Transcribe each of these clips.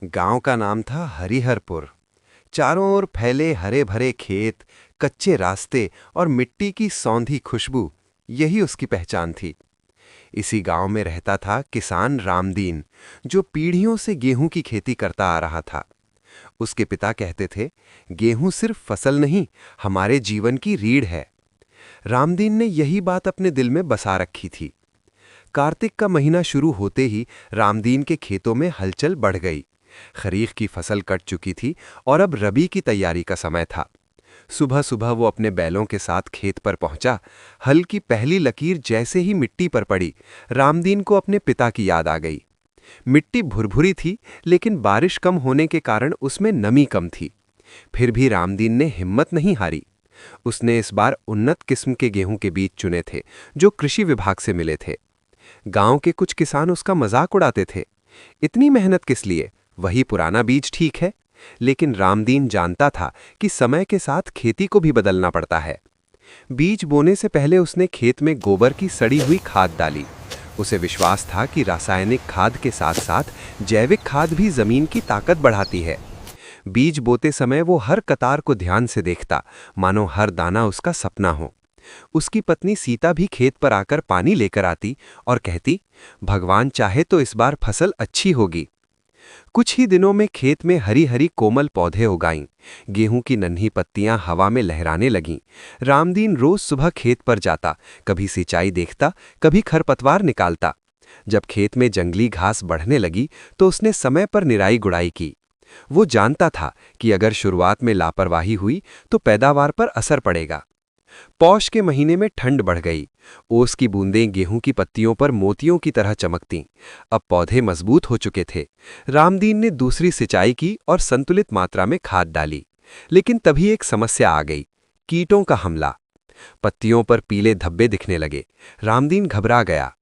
गांव का नाम था हरिहरपुर। चारों ओर फैले हरे भरे खेत, कच्चे रास्ते और मिट्टी की सौंधी खुशबू, यही उसकी पहचान थी। इसी गांव में रहता था किसान रामदीन, जो पीढ़ियों से गेहूं की खेती करता आ रहा था। उसके पिता कहते थे, गेहूं सिर्फ फसल नहीं, हमारे जीवन की रीढ़ है। रामदीन ने यही बात अपने दिल में बसा रखी थी। कार्तिक का महीना शुरू होते ही रामदीन के खेतों में हलचल बढ़ गई। खरीफ की फसल कट चुकी थी और अब रबी की तैयारी का समय था। सुबह सुबह वो अपने बैलों के साथ खेत पर पहुंचा। हल की पहली लकीर जैसे ही मिट्टी पर पड़ी, रामदीन को अपने पिता की याद आ गई। मिट्टी भुरभुरी थी, लेकिन बारिश कम होने के कारण उसमें नमी कम थी। फिर भी रामदीन ने हिम्मत नहीं हारी। उसने इस बार उन्नत किस्म के गेहूं के बीज चुने थे, जो कृषि विभाग से मिले थे। गांव के कुछ किसान उसका मजाक उड़ाते थे, इतनी मेहनत किस लिए, वही पुराना बीज ठीक है। लेकिन रामदीन जानता था कि समय के साथ खेती को भी बदलना पड़ता है। बीज बोने से पहले उसने खेत में गोबर की सड़ी हुई खाद डाली। उसे विश्वास था कि रासायनिक खाद के साथ साथ जैविक खाद भी जमीन की ताकत बढ़ाती है। बीज बोते समय वो हर कतार को ध्यान से देखता, मानो हर दाना उसका सपना हो। उसकी पत्नी सीता भी खेत पर आकर पानी लेकर आती और कहती, भगवान चाहे तो इस बार फसल अच्छी होगी। कुछ ही दिनों में खेत में हरी हरी कोमल पौधे उगाईं। गेहूं की नन्ही पत्तियां हवा में लहराने लगीं। रामदीन रोज सुबह खेत पर जाता, कभी सिंचाई देखता, कभी खरपतवार निकालता। जब खेत में जंगली घास बढ़ने लगी तो उसने समय पर निराई गुड़ाई की। वो जानता था कि अगर शुरुआत में लापरवाही हुई तो पैदावार पर असर पड़ेगा। पौष के महीने में ठंड बढ़ गई। ओस की बूंदें गेहूं की पत्तियों पर मोतियों की तरह चमकतीं। अब पौधे मजबूत हो चुके थे। रामदीन ने दूसरी सिंचाई की और संतुलित मात्रा में खाद डाली। लेकिन तभी एक समस्या आ गई, कीटों का हमला। पत्तियों पर पीले धब्बे दिखने लगे। रामदीन घबरा गया।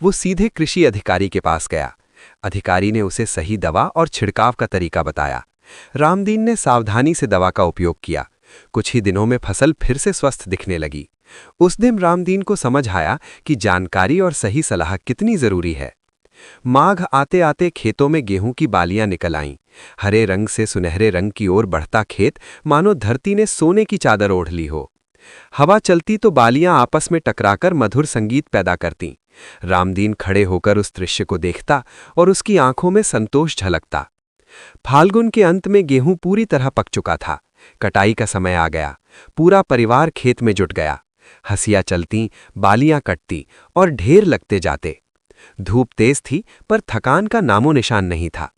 वो सीधे कृषि अधिकारी के पास गया। अधिकारी ने उसे सही दवा और छिड़काव का तरीका बताया। रामदीन ने सावधानी से दवा का उपयोग किया। कुछ ही दिनों में फसल फिर से स्वस्थ दिखने लगी। उस दिन रामदीन को समझ आया कि जानकारी और सही सलाह कितनी जरूरी है। माघ आते आते खेतों में गेहूं की बालियां निकल आईं। हरे रंग से सुनहरे रंग की ओर बढ़ता खेत मानो धरती ने सोने की चादर ओढ़ ली हो। हवा चलती तो बालियां आपस में टकराकर मधुर संगीत पैदा करतीं। रामदीन खड़े होकर उस दृश्य को देखता और उसकी आंखों में संतोष झलकता। फाल्गुन के अंत में गेहूं पूरी तरह पक चुका था। कटाई का समय आ गया। पूरा परिवार खेत में जुट गया। हंसियां चलती, बालियां कटती और ढेर लगते जाते। धूप तेज थी, पर थकान का नामो निशान नहीं था।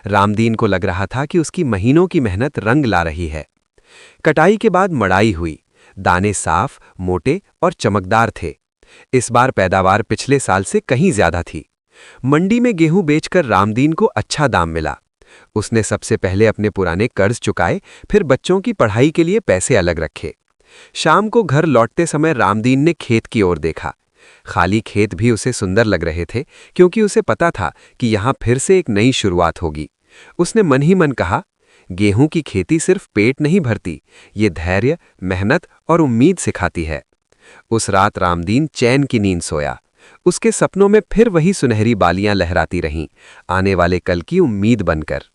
रामदीन को लग रहा था कि उसकी महीनों की मेहनत रंग ला रही है। कटाई के बाद मड़ाई हुई। दाने साफ, मोटे और चमकदार थे। इस बार पैदावार पिछले साल से कहीं ज्यादा थी। मंडी में गेहूं बेचकर रामदीन को अच्छा दाम मिला। उसने सबसे पहले अपने पुराने कर्ज चुकाए, फिर बच्चों की पढ़ाई के लिए पैसे अलग रखे। शाम को घर लौटते समय रामदीन ने खेत की ओर देखा। खाली खेत भी उसे सुंदर लग रहे थे, क्योंकि उसे पता था कि यहां फिर से एक नई शुरुआत होगी। उसने मन ही मन कहा, गेहूं की खेती सिर्फ पेट नहीं भरती, ये धैर्य, मेहनत और उम्मीद सिखाती है। उस रात रामदीन चैन की नींद सोया। उसके सपनों में फिर वही सुनहरी बालियां लहराती रहीं, आने वाले कल की उम्मीद बनकर।